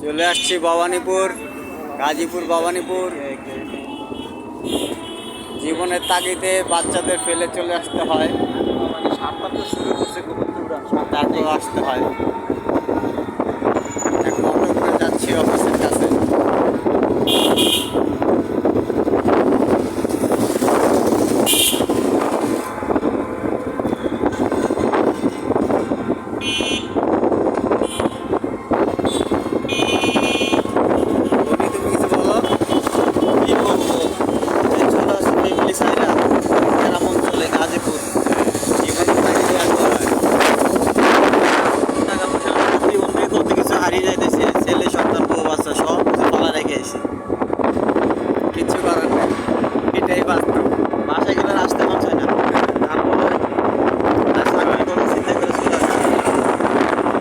চলে আসছি ভবানীপুর, গাজীপুর ভবানীপুর। জীবনের তাগিদে বাচ্চাদের ফেলে চলে আসতে হয়, শুরু করছে তারপর আসতে হয়। এখন অটো করে যাচ্ছি অফিসের কাছে। তুমি কিছু বলো। কি বলবো, চলে আসছে ফ্যামিলি সাইরা গ্রাম অঞ্চলে গাজীপুর। জীবনের তাগিদে আসতে হয়। টাকা পয়সা জীবন থেকে কত কিছু হারিয়ে যাইতেছে,